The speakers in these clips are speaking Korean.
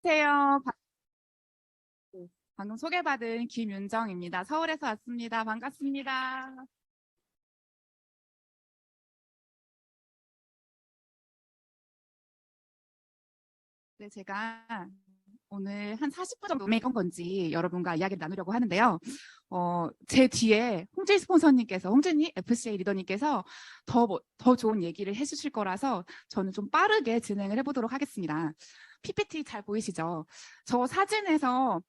안녕하세요. 방금 소개받은 김윤정입니다. 서울에서 왔습니다. 반갑습니다. 네, 제가 오늘 한 40분 정도 매건 건지 여러분과 이야기를 나누려고 하는데요. 제 뒤에 홍지 스폰서님께서, 홍진이 FCA 리더님께서 더 좋은 얘기를 해주실 거라서 저는 좀 빠르게 진행을 해보도록 하겠습니다. PPT 잘 보이시죠? 저 사진에서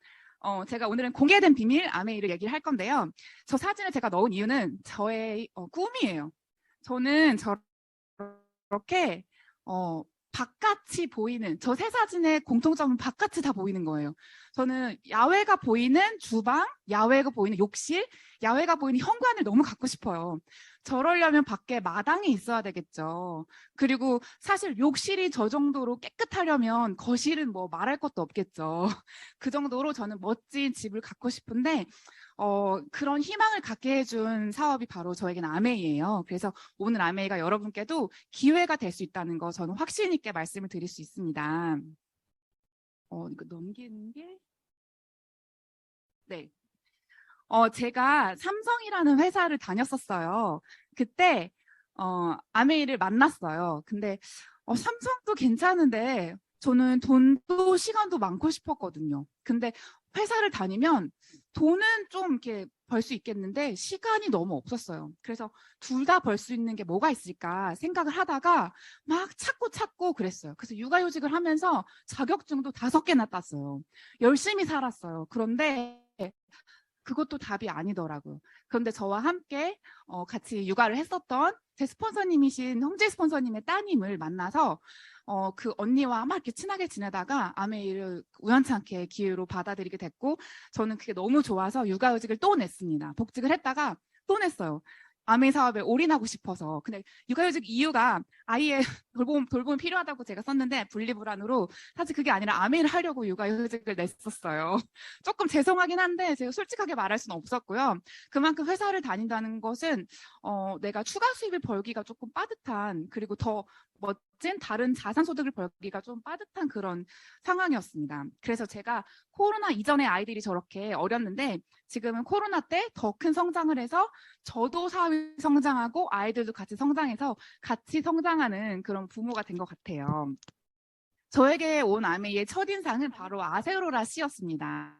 제가 오늘은 공개된 비밀 아메이를 얘기를 할 건데요. 저 사진을 제가 넣은 이유는 저의 꿈이에요. 저는 저렇게 바깥이 보이는 저 세 사진의 공통점은 바깥이 다 보이는 거예요. 저는 야외가 보이는 주방, 야외가 보이는 욕실, 야외가 보이는 현관을 너무 갖고 싶어요. 저러려면 밖에 마당이 있어야 되겠죠. 그리고 사실 욕실이 저 정도로 깨끗하려면 거실은 뭐 말할 것도 없겠죠. 그 정도로 저는 멋진 집을 갖고 싶은데 그런 희망을 갖게 해준 사업이 바로 저에게는 아메이예요. 그래서 오늘 아메이가 여러분께도 기회가 될 수 있다는 거 저는 확신 있게 말씀을 드릴 수 있습니다. 이거 넘기는 게 네. 제가 삼성이라는 회사를 다녔었어요. 그때 아메이를 만났어요. 근데 삼성도 괜찮은데 저는 돈도 시간도 많고 싶었거든요. 근데 회사를 다니면 돈은 좀 이렇게 벌 수 있겠는데 시간이 너무 없었어요. 그래서 둘 다 벌 수 있는 게 뭐가 있을까 생각을 하다가 막 찾고 그랬어요. 그래서 육아휴직을 하면서 자격증도 5개나 땄어요. 열심히 살았어요. 그런데 그것도 답이 아니더라고요. 그런데 저와 함께 같이 육아를 했었던 제 스폰서님이신 홍재 스폰서님의 따님을 만나서 그 언니와 막 이렇게 친하게 지내다가 아메이를 우연찮게 기회로 받아들이게 됐고 저는 그게 너무 좋아서 육아휴직을 또 냈습니다. 복직을 했다가 또 냈어요. 아메이 사업에 올인하고 싶어서. 근데 육아휴직 이유가 아이의 돌봄이 필요하다고 제가 썼는데 분리불안으로 사실 그게 아니라 아메이를 하려고 육아휴직을 냈었어요. 조금 죄송하긴 한데 제가 솔직하게 말할 수는 없었고요. 그만큼 회사를 다닌다는 것은 내가 추가 수입을 벌기가 조금 빠듯한 그리고 더 멋진 다른 자산소득을 벌기가 좀 빠듯한 그런 상황이었습니다. 그래서 제가 코로나 이전에 아이들이 저렇게 어렸는데 지금은 코로나 때 더 큰 성장을 해서 저도 사회 성장하고 아이들도 같이 성장해서 같이 성장하는 그런 부모가 된 것 같아요. 저에게 온 아메이의 첫인상은 바로 아세로라 씨였습니다.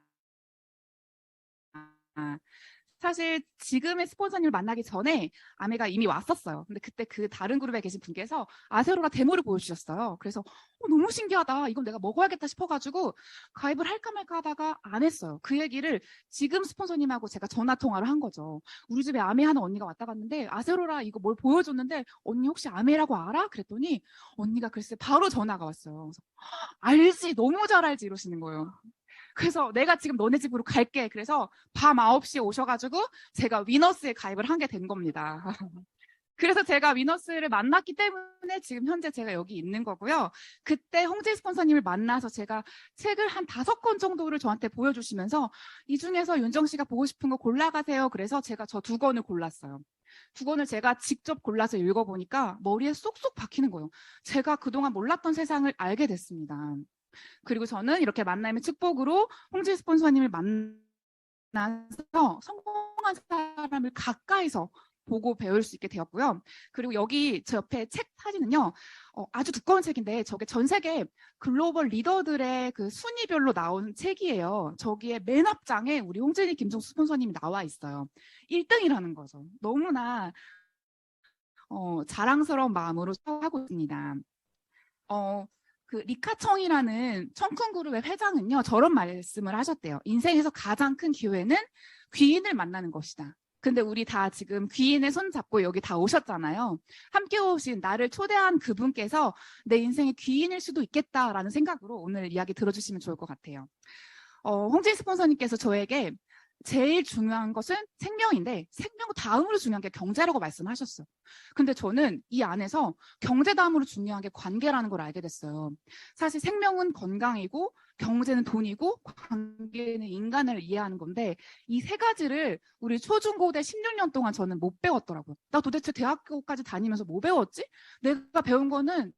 사실 지금의 스폰서님을 만나기 전에 아메가 이미 왔었어요. 근데 그때 그 다른 그룹에 계신 분께서 아세로라 데모를 보여주셨어요. 그래서 너무 신기하다. 이건 내가 먹어야겠다 싶어가지고 가입을 할까 말까 하다가 안 했어요. 그 얘기를 지금 스폰서님하고 제가 전화 통화를 한 거죠. 우리 집에 아메 하는 언니가 왔다 갔는데 아세로라 이거 뭘 보여줬는데 언니 혹시 아메라고 알아? 그랬더니 언니가 글쎄 바로 전화가 왔어요. 그래서 알지, 너무 잘 알지 이러시는 거예요. 그래서 내가 지금 너네 집으로 갈게. 그래서 밤 9시에 오셔가지고 제가 위너스에 가입을 한 게 된 겁니다. 그래서 제가 위너스를 만났기 때문에 지금 현재 제가 여기 있는 거고요. 그때 홍재 스폰서님을 만나서 제가 책을 한 5권 정도를 저한테 보여주시면서 이 중에서 윤정 씨가 보고 싶은 거 골라가세요. 그래서 제가 저 2권을 골랐어요. 2권을 제가 직접 골라서 읽어보니까 머리에 쏙쏙 박히는 거예요. 제가 그동안 몰랐던 세상을 알게 됐습니다. 그리고 저는 이렇게 만남의 축복으로 홍지 스폰서님을 만나서 성공한 사람을 가까이서 보고 배울 수 있게 되었고요. 그리고 여기 저 옆에 책 사진은요. 아주 두꺼운 책인데 저게 전 세계 글로벌 리더들의 그 순위별로 나온 책이에요. 저기에 맨 앞장에 우리 홍진희 김종수 스폰서님이 나와 있어요. 1등이라는 거죠. 너무나 자랑스러운 마음으로 하고 있습니다. 그 리카청이라는 청쿤그룹의 회장은요, 저런 말씀을 하셨대요. 인생에서 가장 큰 기회는 귀인을 만나는 것이다. 근데 우리 다 지금 귀인의 손 잡고 여기 다 오셨잖아요. 함께 오신 나를 초대한 그분께서 내 인생의 귀인일 수도 있겠다라는 생각으로 오늘 이야기 들어주시면 좋을 것 같아요. 홍진 스폰서님께서 저에게 제일 중요한 것은 생명인데 생명 다음으로 중요한 게 경제라고 말씀하셨어요. 근데 저는 이 안에서 경제 다음으로 중요한 게 관계라는 걸 알게 됐어요. 사실 생명은 건강이고 경제는 돈이고 관계는 인간을 이해하는 건데 이 세 가지를 우리 초중고대 16년 동안 저는 못 배웠더라고요. 나 도대체 대학교까지 다니면서 뭐 배웠지? 내가 배운 거는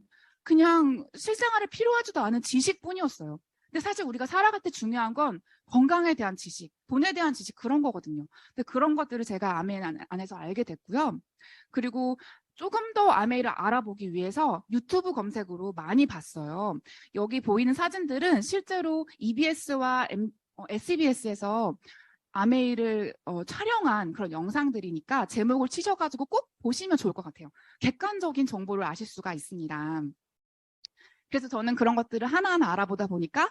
그냥 실생활에 필요하지도 않은 지식뿐이었어요. 근데 사실 우리가 살아갈 때 중요한 건 건강에 대한 지식, 돈에 대한 지식 그런 거거든요. 근데 그런 것들을 제가 아메이 안에서 알게 됐고요. 그리고 조금 더 아메이를 알아보기 위해서 유튜브 검색으로 많이 봤어요. 여기 보이는 사진들은 실제로 EBS와 SEBS에서 아메이를 촬영한 그런 영상들이니까 제목을 치셔가지고 꼭 보시면 좋을 것 같아요. 객관적인 정보를 아실 수가 있습니다. 그래서 저는 그런 것들을 하나하나 알아보다 보니까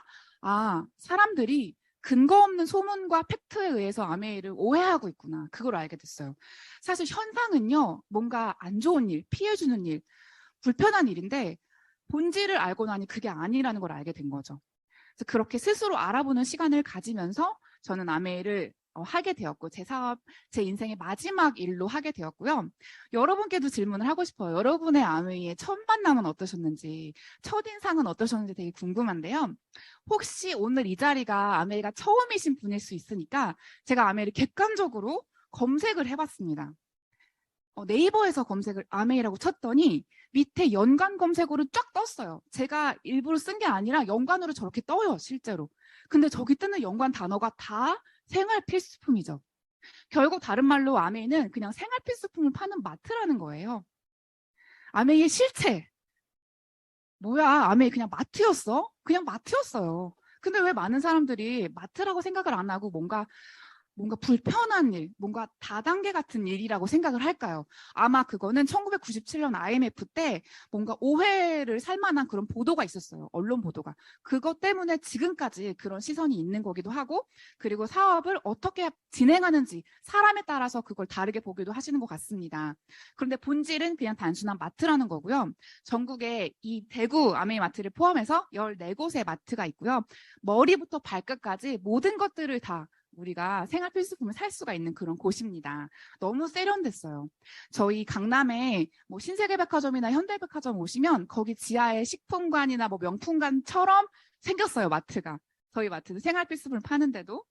사람들이 근거 없는 소문과 팩트에 의해서 아메이를 오해하고 있구나. 그걸 알게 됐어요. 사실 현상은요. 뭔가 안 좋은 일, 피해주는 일, 불편한 일인데 본질을 알고 나니 그게 아니라는 걸 알게 된 거죠. 그래서 그렇게 스스로 알아보는 시간을 가지면서 저는 아메이를 하게 되었고 제 사업, 제 인생의 마지막 일로 하게 되었고요. 여러분께도 질문을 하고 싶어요. 여러분의 아메이의 첫 만남은 어떠셨는지, 첫인상은 어떠셨는지 되게 궁금한데요. 혹시 오늘 이 자리가 아메이가 처음이신 분일 수 있으니까 제가 아메이를 객관적으로 검색을 해봤습니다. 네이버에서 검색을 아메이라고 쳤더니 밑에 연관 검색어로 쫙 떴어요. 제가 일부러 쓴 게 아니라 연관으로 저렇게 떠요, 실제로. 근데 저기 뜨는 연관 단어가 다 생활 필수품이죠. 결국 다른 말로 아메이는 그냥 생활 필수품을 파는 마트라는 거예요. 아메이의 실체. 뭐야, 아메이 그냥 마트였어? 그냥 마트였어요. 근데 왜 많은 사람들이 마트라고 생각을 안 하고 뭔가 불편한 일, 뭔가 다단계 같은 일이라고 생각을 할까요? 아마 그거는 1997년 IMF 때 뭔가 오해를 살 만한 그런 보도가 있었어요. 언론 보도가. 그것 때문에 지금까지 그런 시선이 있는 거기도 하고, 그리고 사업을 어떻게 진행하는지 사람에 따라서 그걸 다르게 보기도 하시는 것 같습니다. 그런데 본질은 그냥 단순한 마트라는 거고요. 전국에 이 대구 아메이 마트를 포함해서 14곳의 마트가 있고요. 머리부터 발끝까지 모든 것들을 다 우리가 생활 필수품을 살 수가 있는 그런 곳입니다. 너무 세련됐어요. 저희 강남에 뭐 신세계백화점이나 현대백화점 오시면 거기 지하에 식품관이나 뭐 명품관처럼 생겼어요, 마트가. 저희 마트는 생활 필수품을 파는데도.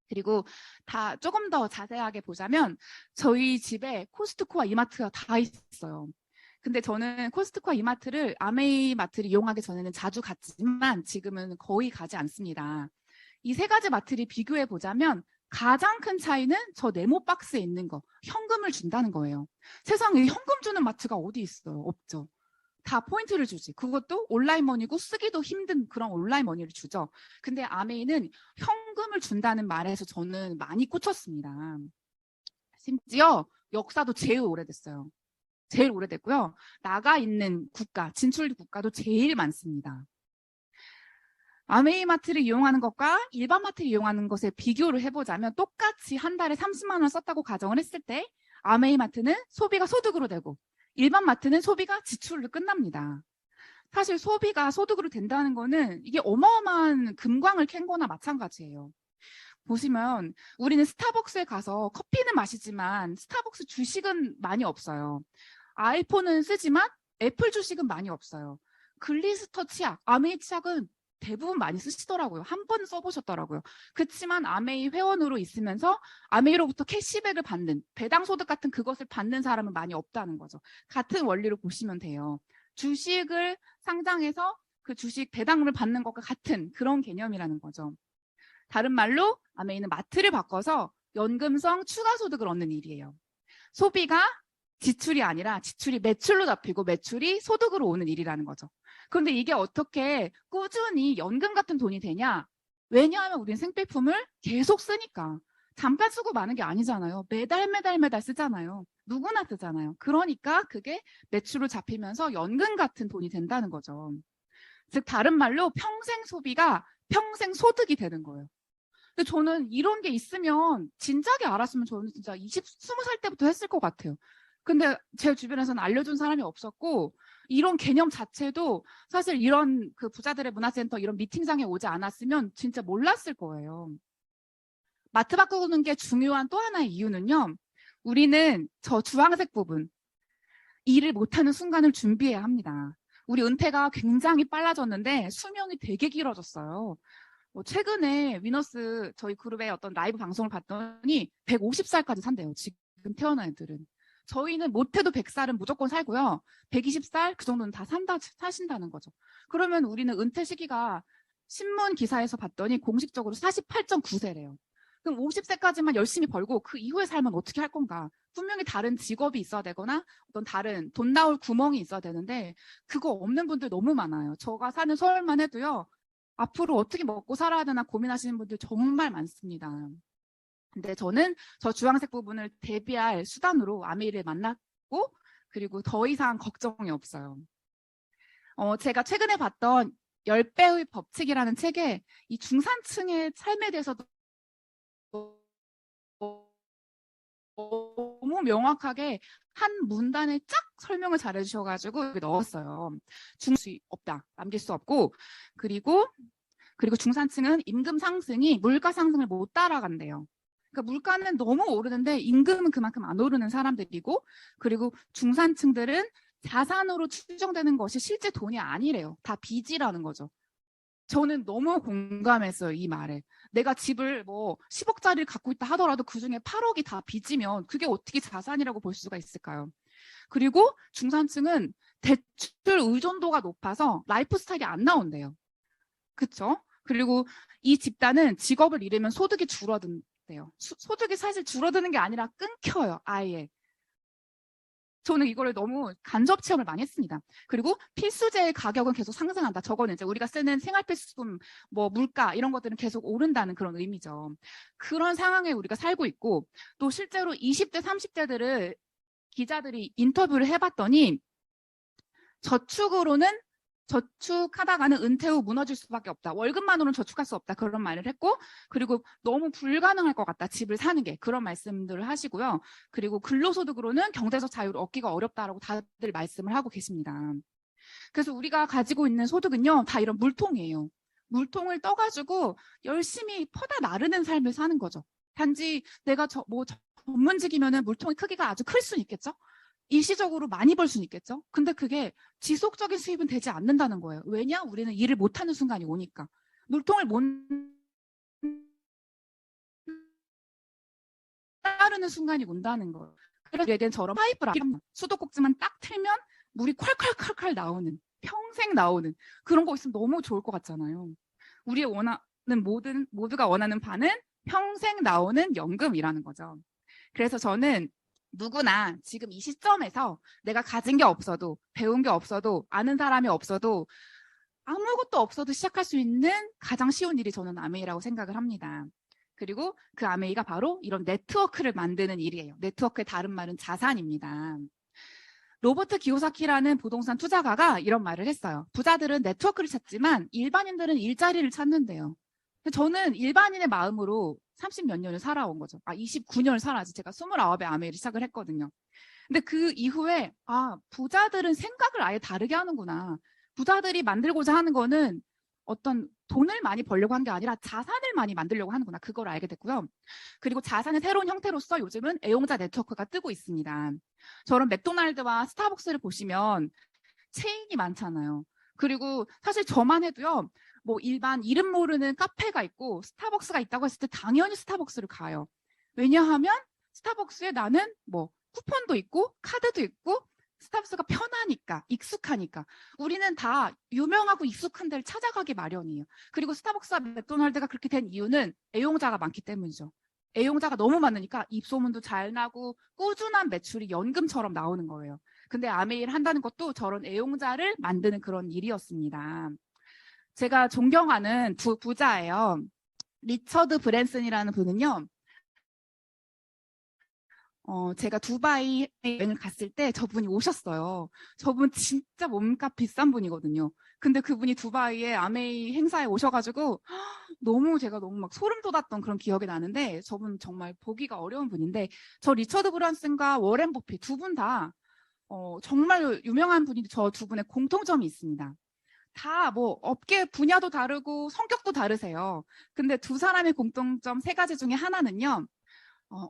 그리고 다 조금 더 자세하게 보자면 저희 집에 코스트코와 이마트가 다 있어요. 근데 저는 코스트코와 이마트를 아메이 마트를 이용하기 전에는 자주 갔지만 지금은 거의 가지 않습니다. 이 세 가지 마트를 비교해 보자면 가장 큰 차이는 저 네모 박스에 있는 거, 현금을 준다는 거예요. 세상에 현금 주는 마트가 어디 있어요? 없죠. 다 포인트를 주지. 그것도 온라인 머니고 쓰기도 힘든 그런 온라인 머니를 주죠. 근데 아메이는 현금을 준다는 말에서 저는 많이 꽂혔습니다. 심지어 역사도 제일 오래됐어요. 제일 오래됐고요. 나가 있는 국가, 진출 국가도 제일 많습니다. 아메이 마트를 이용하는 것과 일반 마트를 이용하는 것에 비교를 해보자면 똑같이 한 달에 30만 원 썼다고 가정을 했을 때 아메이 마트는 소비가 소득으로 되고 일반 마트는 소비가 지출로 끝납니다. 사실 소비가 소득으로 된다는 거는 이게 어마어마한 금광을 캔 거나 마찬가지예요. 보시면 우리는 스타벅스에 가서 커피는 마시지만 스타벅스 주식은 많이 없어요. 아이폰은 쓰지만 애플 주식은 많이 없어요. 글리스터 치약, 아메이 치약은 대부분 많이 쓰시더라고요. 한 번 써보셨더라고요. 그렇지만 아메이 회원으로 있으면서 아메이로부터 캐시백을 받는 배당 소득 같은 그것을 받는 사람은 많이 없다는 거죠. 같은 원리로 보시면 돼요. 주식을 상장해서 그 주식 배당을 받는 것과 같은 그런 개념이라는 거죠. 다른 말로 아메이는 마트를 바꿔서 연금성 추가 소득을 얻는 일이에요. 소비가 지출이 아니라 지출이 매출로 잡히고 매출이 소득으로 오는 일이라는 거죠. 그런데 이게 어떻게 꾸준히 연금 같은 돈이 되냐? 왜냐하면 우리는 생필품을 계속 쓰니까. 잠깐 쓰고 마는 게 아니잖아요. 매달 쓰잖아요. 누구나 쓰잖아요. 그러니까 그게 매출로 잡히면서 연금 같은 돈이 된다는 거죠. 즉 다른 말로 평생 소비가 평생 소득이 되는 거예요. 근데 저는 이런 게 있으면 진작에 알았으면 저는 진짜 20살 때부터 했을 것 같아요. 근데 제 주변에서는 알려준 사람이 없었고 이런 개념 자체도 사실 이런 그 부자들의 문화센터 이런 미팅장에 오지 않았으면 진짜 몰랐을 거예요. 마트 바꾸는 게 중요한 또 하나의 이유는요. 우리는 저 주황색 부분 일을 못하는 순간을 준비해야 합니다. 우리 은퇴가 굉장히 빨라졌는데 수명이 되게 길어졌어요. 최근에 위너스 저희 그룹의 어떤 라이브 방송을 봤더니 150살까지 산대요. 지금 태어난 애들은. 저희는 못해도 100살은 무조건 살고요. 120살 그 정도는 다 사신다는 거죠. 그러면 우리는 은퇴 시기가 신문 기사에서 봤더니 공식적으로 48.9세래요. 그럼 50세까지만 열심히 벌고 그 이후의 삶은 어떻게 할 건가? 분명히 다른 직업이 있어야 되거나 어떤 다른 돈 나올 구멍이 있어야 되는데 그거 없는 분들 너무 많아요. 제가 사는 서울만 해도요. 앞으로 어떻게 먹고 살아야 되나 고민하시는 분들 정말 많습니다. 근데 저는 저 주황색 부분을 대비할 수단으로 아메이를 만났고 그리고 더 이상 걱정이 없어요. 제가 최근에 봤던 10배의 법칙이라는 책에 이 중산층의 삶에 대해서도 너무 명확하게 한 문단에 쫙 설명을 잘 해주셔가지고 여기 넣었어요. 중수 없다, 남길 수 없고 그리고 중산층은 임금 상승이 물가 상승을 못 따라간대요. 그러니까 물가는 너무 오르는데 임금은 그만큼 안 오르는 사람들이고 그리고 중산층들은 자산으로 추정되는 것이 실제 돈이 아니래요. 다 빚이라는 거죠. 저는 너무 공감했어요, 이 말에. 내가 집을 뭐 10억짜리를 갖고 있다 하더라도 그중에 8억이 다 빚이면 그게 어떻게 자산이라고 볼 수가 있을까요? 그리고 중산층은 대출 의존도가 높아서 라이프 스타일이 안 나온대요. 그쵸? 그리고 이 집단은 직업을 잃으면 소득이 줄어든대요. 소득이 사실 줄어드는 게 아니라 끊겨요, 아예. 저는 이거를 너무 간접 체험을 많이 했습니다. 그리고 필수재의 가격은 계속 상승한다. 저거는 이제 우리가 쓰는 생활필수품, 뭐 물가 이런 것들은 계속 오른다는 그런 의미죠. 그런 상황에 우리가 살고 있고 또 실제로 20대, 30대들을 기자들이 인터뷰를 해봤더니 저축하다가는 은퇴 후 무너질 수밖에 없다. 월급만으로는 저축할 수 없다. 그런 말을 했고 그리고 너무 불가능할 것 같다. 집을 사는 게. 그런 말씀들을 하시고요. 그리고 근로소득으로는 경제적 자유를 얻기가 어렵다라고 다들 말씀을 하고 계십니다. 그래서 우리가 가지고 있는 소득은요. 다 이런 물통이에요. 물통을 떠가지고 열심히 퍼다 나르는 삶을 사는 거죠. 단지 내가 전문직이면은 물통의 크기가 아주 클 수는 있겠죠. 일시적으로 많이 벌 수는 있겠죠. 근데 그게 지속적인 수입은 되지 않는다는 거예요. 왜냐? 우리는 일을 못하는 순간이 오니까. 물통을 못 따르는 순간이 온다는 거예요. 그래서 얘들처럼 파이프라 수도꼭지만 딱 틀면 물이 콸콸콸콸 나오는, 평생 나오는 그런 거 있으면 너무 좋을 것 같잖아요. 우리의 모두가 원하는 바는 평생 나오는 연금이라는 거죠. 그래서 저는 누구나 지금 이 시점에서 내가 가진 게 없어도 배운 게 없어도 아는 사람이 없어도 아무것도 없어도 시작할 수 있는 가장 쉬운 일이 저는 아메이라고 생각을 합니다. 그리고 그 아메이가 바로 이런 네트워크를 만드는 일이에요. 네트워크의 다른 말은 자산입니다. 로버트 기요사키라는 부동산 투자가가 이런 말을 했어요. 부자들은 네트워크를 찾지만 일반인들은 일자리를 찾는데요. 저는 일반인의 마음으로 30몇 년을 살아온 거죠. 29년을 살아야지. 제가 29에 아메이를 시작을 했거든요. 근데 그 이후에 부자들은 생각을 아예 다르게 하는구나. 부자들이 만들고자 하는 거는 어떤 돈을 많이 벌려고 하는 게 아니라 자산을 많이 만들려고 하는구나. 그걸 알게 됐고요. 그리고 자산의 새로운 형태로서 요즘은 애용자 네트워크가 뜨고 있습니다. 저런 맥도날드와 스타벅스를 보시면 체인이 많잖아요. 그리고 사실 저만 해도요. 뭐 일반 이름 모르는 카페가 있고 스타벅스가 있다고 했을 때 당연히 스타벅스를 가요. 왜냐하면 스타벅스에 나는 뭐 쿠폰도 있고 카드도 있고 스타벅스가 편하니까, 익숙하니까. 우리는 다 유명하고 익숙한 데를 찾아가기 마련이에요. 그리고 스타벅스와 맥도날드가 그렇게 된 이유는 애용자가 많기 때문이죠. 애용자가 너무 많으니까 입소문도 잘 나고 꾸준한 매출이 연금처럼 나오는 거예요. 근데 아메이를 한다는 것도 저런 애용자를 만드는 그런 일이었습니다. 제가 존경하는 부자예요. 리처드 브랜슨이라는 분은요. 제가 두바이 여행을 갔을 때 저분이 오셨어요. 저분 진짜 몸값 비싼 분이거든요. 근데 그분이 두바이에 아메이 행사에 오셔가지고 제가 너무 막 소름 돋았던 그런 기억이 나는데 저분 정말 보기가 어려운 분인데 저 리처드 브랜슨과 워렌 버핏 두 분 다 정말 유명한 분인데 저 두 분의 공통점이 있습니다. 다 뭐 업계 분야도 다르고 성격도 다르세요. 근데 두 사람의 공통점 세 가지 중에 하나는요.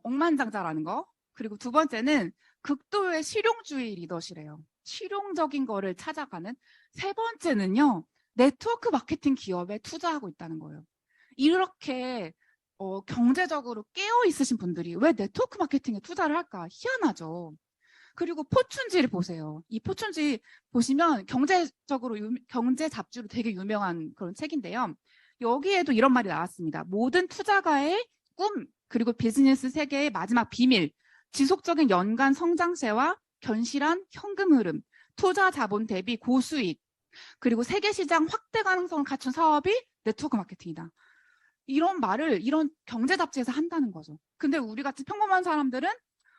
억만장자라는 거. 그리고 두 번째는 극도의 실용주의 리더시래요. 실용적인 거를 찾아가는. 세 번째는요. 네트워크 마케팅 기업에 투자하고 있다는 거예요. 이렇게 경제적으로 깨어 있으신 분들이 왜 네트워크 마케팅에 투자를 할까? 희한하죠. 그리고 포춘지를 보세요. 이 포춘지 보시면 경제 잡지로 되게 유명한 그런 책인데요. 여기에도 이런 말이 나왔습니다. 모든 투자가의 꿈, 그리고 비즈니스 세계의 마지막 비밀, 지속적인 연간 성장세와 견실한 현금 흐름, 투자 자본 대비 고수익, 그리고 세계 시장 확대 가능성을 갖춘 사업이 네트워크 마케팅이다. 이런 말을 이런 경제 잡지에서 한다는 거죠. 근데 우리 같이 평범한 사람들은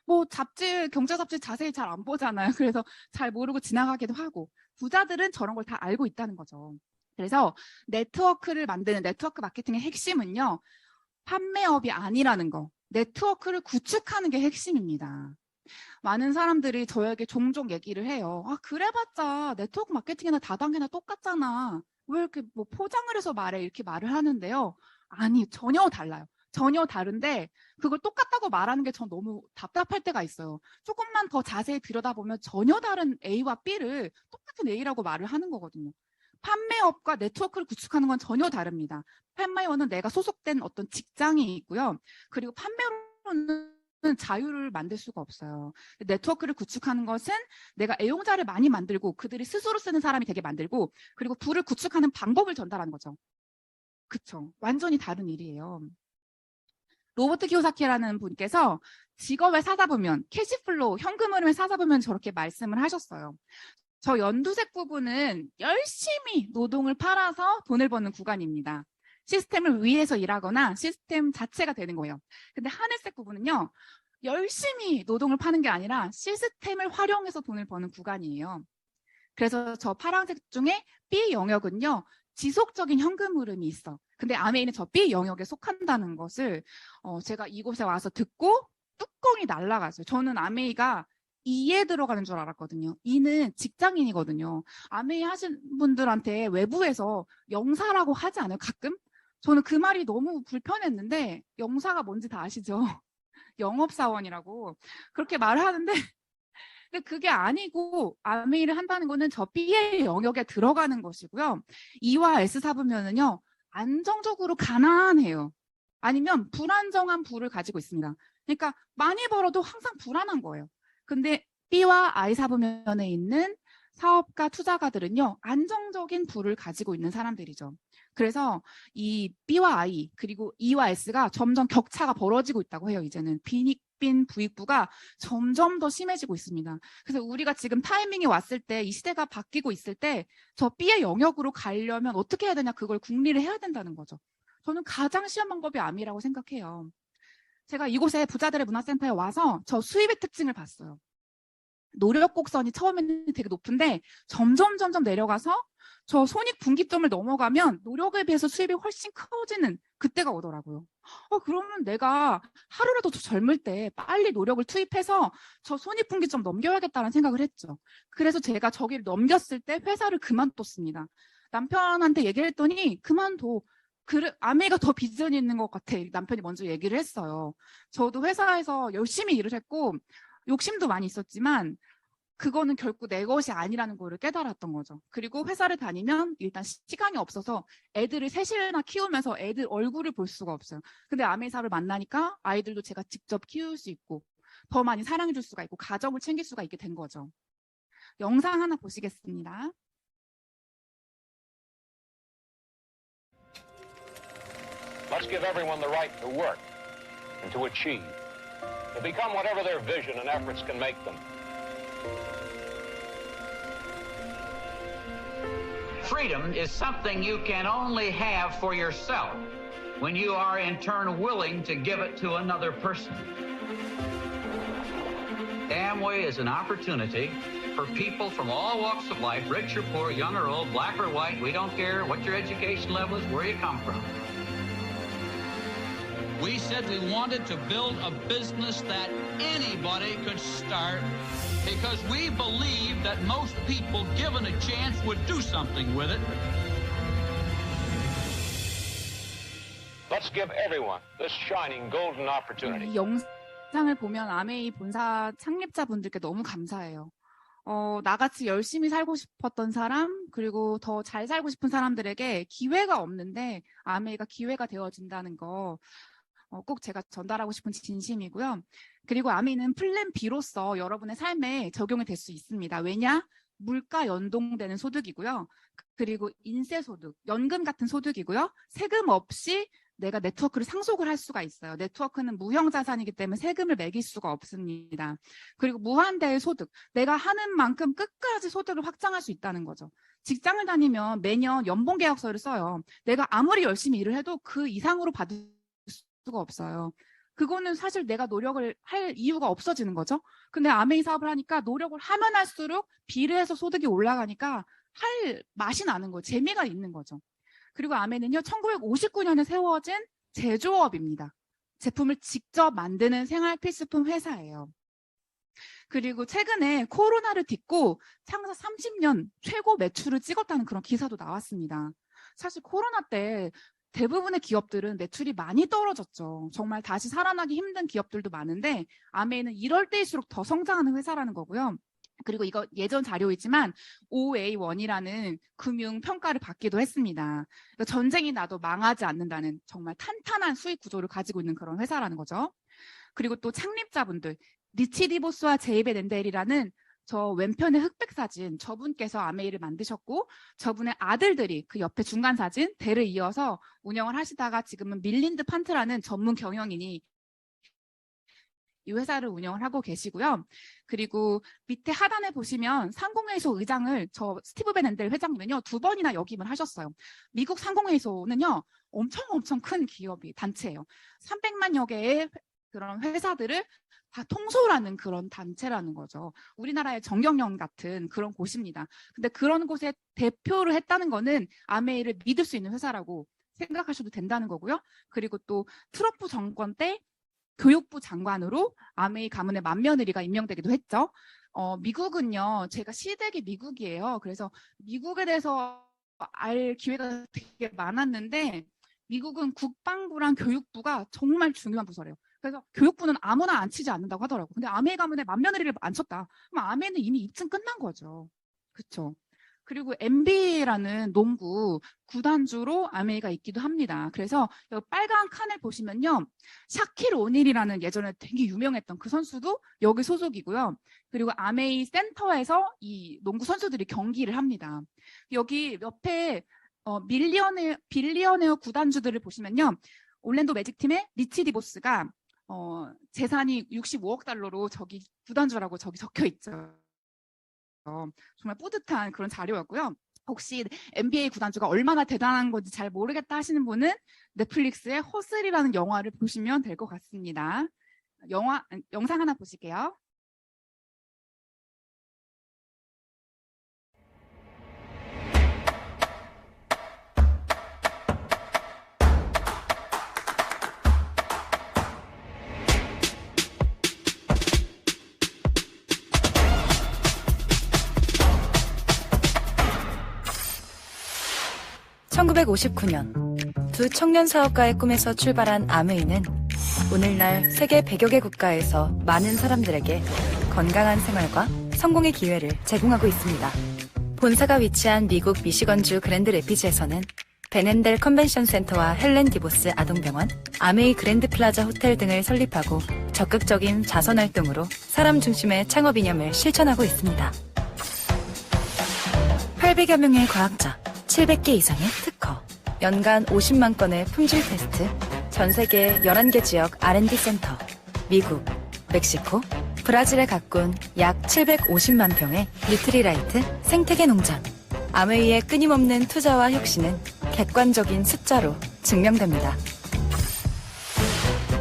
뭐 경제 잡지 자세히 잘 안 보잖아요. 그래서 잘 모르고 지나가기도 하고, 부자들은 저런 걸 다 알고 있다는 거죠. 그래서 네트워크를 만드는 네트워크 마케팅의 핵심은요, 판매업이 아니라는 거, 네트워크를 구축하는 게 핵심입니다. 많은 사람들이 저에게 종종 얘기를 해요. 아, 그래봤자 네트워크 마케팅이나 다단계나 똑같잖아. 왜 이렇게 뭐 포장을 해서 말해? 이렇게 말을 하는데요. 아니, 전혀 달라요. 전혀 다른데 그걸 똑같다고 말하는 게 전 너무 답답할 때가 있어요. 조금만 더 자세히 들여다보면 전혀 다른 A와 B를 똑같은 A라고 말을 하는 거거든요. 판매업과 네트워크를 구축하는 건 전혀 다릅니다. 판매원은 내가 소속된 어떤 직장이 있고요. 그리고 판매로는 자유를 만들 수가 없어요. 네트워크를 구축하는 것은 내가 애용자를 많이 만들고 그들이 스스로 쓰는 사람이 되게 만들고, 그리고 부를 구축하는 방법을 전달하는 거죠. 그쵸? 완전히 다른 일이에요. 로버트 키요사키라는 분께서 직업을 사다 보면, 캐시플로우, 현금 흐름을 사다 보면 저렇게 말씀을 하셨어요. 저 연두색 부분은 열심히 노동을 팔아서 돈을 버는 구간입니다. 시스템을 위해서 일하거나 시스템 자체가 되는 거예요. 근데 하늘색 부분은요, 열심히 노동을 파는 게 아니라 시스템을 활용해서 돈을 버는 구간이에요. 그래서 저 파란색 중에 B 영역은요, 지속적인 현금 흐름이 있어. 근데 아메이는 저 B 영역에 속한다는 것을 제가 이곳에 와서 듣고 뚜껑이 날아갔어요. 저는 아메이가 E에 들어가는 줄 알았거든요. E는 직장인이거든요. 아메이 하신 분들한테 외부에서 영사라고 하지 않아요? 가끔? 저는 그 말이 너무 불편했는데, 영사가 뭔지 다 아시죠? 영업사원이라고 그렇게 말을 하는데, 근데 그게 아니고 아메이를 한다는 거는 저 B의 영역에 들어가는 것이고요. E와 S 사부면은요, 안정적으로 가난해요. 아니면 불안정한 부를 가지고 있습니다. 그러니까 많이 벌어도 항상 불안한 거예요. 근데 B와 I 사부면에 있는 사업가 투자가들은요, 안정적인 부를 가지고 있는 사람들이죠. 그래서 이 B와 I 그리고 E와 S가 점점 격차가 벌어지고 있다고 해요. 이제는 빈익빈 부익부가 점점 더 심해지고 있습니다. 그래서 우리가 지금 타이밍이 왔을 때, 이 시대가 바뀌고 있을 때 저 B의 영역으로 가려면 어떻게 해야 되냐, 그걸 궁리를 해야 된다는 거죠. 저는 가장 쉬운 방법이 암이라고 생각해요. 제가 이곳에 부자들의 문화센터에 와서 저 수입의 특징을 봤어요. 노력 곡선이 처음에는 되게 높은데 점점 내려가서 저 손익분기점을 넘어가면 노력에 비해서 수입이 훨씬 커지는 그때가 오더라고요. 그러면 내가 하루라도 더 젊을 때 빨리 노력을 투입해서 저 손익분기점 넘겨야겠다는 생각을 했죠. 그래서 제가 저기를 넘겼을 때 회사를 그만뒀습니다. 남편한테 얘기를 했더니 그만둬. 아메이가 더 비전이 있는 것 같아. 남편이 먼저 얘기를 했어요. 저도 회사에서 열심히 일을 했고 욕심도 많이 있었지만 그거는 결코 내 것이 아니라는 거를 깨달았던 거죠. 그리고 회사를 다니면 일단 시간이 없어서 애들을 셋이나 키우면서 애들 얼굴을 볼 수가 없어요. 근데 아메이사를 만나니까 아이들도 제가 직접 키울 수 있고 더 많이 사랑해 줄 수가 있고 가정을 챙길 수가 있게 된 거죠. 영상 하나 보시겠습니다. Let's give everyone the right to work and to achieve, to become whatever their vision and efforts can make them. Freedom is something you can only have for yourself when you are in turn willing to give it to another person. Amway is an opportunity for people from all walks of life, rich or poor, young or old, black or white. We don't care what your education level is, where you come from. We said we wanted to build a business that anybody could start because we believe that most people given a chance would do something with it. Let's give everyone this shining golden opportunity. 이 영상을 보면 아메이 본사 창립자분들께 너무 감사해요. 나같이 열심히 살고 싶었던 사람, 그리고 더 잘 살고 싶은 사람들에게 기회가 없는데 아메이가 기회가 되어진다는 거, 꼭 제가 전달하고 싶은 진심이고요. 그리고 아메이는 플랜 B로서 여러분의 삶에 적용이 될 수 있습니다. 왜냐? 물가 연동되는 소득이고요. 그리고 인세소득, 연금 같은 소득이고요. 세금 없이 내가 네트워크를 상속을 할 수가 있어요. 네트워크는 무형자산이기 때문에 세금을 매길 수가 없습니다. 그리고 무한대의 소득, 내가 하는 만큼 끝까지 소득을 확장할 수 있다는 거죠. 직장을 다니면 매년 연봉계약서를 써요. 내가 아무리 열심히 일을 해도 그 이상으로 받을 수가 없어요. 그거는 사실 내가 노력을 할 이유가 없어지는 거죠. 근데 아메이 사업을 하니까 노력을 하면 할수록 비례해서 소득이 올라가니까 할 맛이 나는 거예요. 재미가 있는 거죠. 그리고 아메는요, 1959년에 세워진 제조업입니다. 제품을 직접 만드는 생활 필수품 회사예요. 그리고 최근에 코로나를 딛고 창사 30년 최고 매출을 찍었다는 그런 기사도 나왔습니다. 사실 코로나 때 대부분의 기업들은 매출이 많이 떨어졌죠. 정말 다시 살아나기 힘든 기업들도 많은데 아메이는 이럴 때일수록 더 성장하는 회사라는 거고요. 그리고 이거 예전 자료이지만 OA1이라는 금융 평가를 받기도 했습니다. 전쟁이 나도 망하지 않는다는 정말 탄탄한 수익 구조를 가지고 있는 그런 회사라는 거죠. 그리고 또 창립자분들, 리치 디보스와 제이베 렌델이라는 저 왼편의 흑백 사진, 저분께서 아메이를 만드셨고 저분의 아들들이 그 옆에 중간 사진, 대를 이어서 운영을 하시다가 지금은 밀린드 판트라는 전문 경영인이 이 회사를 운영을 하고 계시고요. 그리고 밑에 하단에 보시면 상공회의소 의장을 저 스티브 베넨델 회장님은요 2번이나 역임을 하셨어요. 미국 상공회의소는요 엄청 큰 기업이 단체예요. 300만여 개의 그런 회사들을 다 통솔하는 그런 단체라는 거죠. 우리나라의 정경련 같은 그런 곳입니다. 근데 그런 곳에 대표를 했다는 거는 아메이를 믿을 수 있는 회사라고 생각하셔도 된다는 거고요. 그리고 또 트럼프 정권 때 교육부 장관으로 아메이 가문의 맏며느리가 임명되기도 했죠. 미국은요, 제가 시댁이 미국이에요. 그래서 미국에 대해서 알 기회가 되게 많았는데 미국은 국방부랑 교육부가 정말 중요한 부서래요. 그래서 교육부는 아무나 앉히지 않는다고 하더라고요. 근데 아메이 가문의 맏며느리를 앉혔다. 그럼 아메이는 이미 입증 끝난 거죠. 그렇죠. 그리고 NBA라는 농구 구단주로 아메이가 있기도 합니다. 그래서 여기 빨간 칸을 보시면요. 샤킬 오닐이라는 예전에 되게 유명했던 그 선수도 여기 소속이고요. 그리고 아메이 센터에서 이 농구 선수들이 경기를 합니다. 여기 옆에 빌리어네어 구단주들을 보시면요. 올랜도 매직팀의 리치 디보스가 재산이 65억 달러로 저기 구단주라고 저기 적혀 있죠. 정말 뿌듯한 그런 자료였고요. 혹시 NBA 구단주가 얼마나 대단한 건지 잘 모르겠다 하시는 분은 넷플릭스의 허슬이라는 영화를 보시면 될 것 같습니다. 영상 하나 보실게요. (1959년) 두 청년 사업가의 꿈에서 출발한 아메이는 오늘날 세계 100여 개 국가에서 많은 사람들에게 건강한 생활과 성공의 기회를 제공하고 있습니다. 본사가 위치한 미국 미시건주 그랜드 레피즈에서는 베넨델 컨벤션 센터와 헬렌 디보스 아동병원, 아메이 그랜드 플라자 호텔 등을 설립하고 적극적인 자선 활동으로 사람 중심의 창업 이념을 실천하고 있습니다. 800여 명의 과학자, 700개 이상의 특허, 연간 50만 건의 품질 테스트, 전 세계 11개 지역 R&D 센터, 미국, 멕시코, 브라질에 가꾼 약 750만 평의 뉴트리라이트 생태계 농장. 아메이의 끊임없는 투자와 혁신은 객관적인 숫자로 증명됩니다.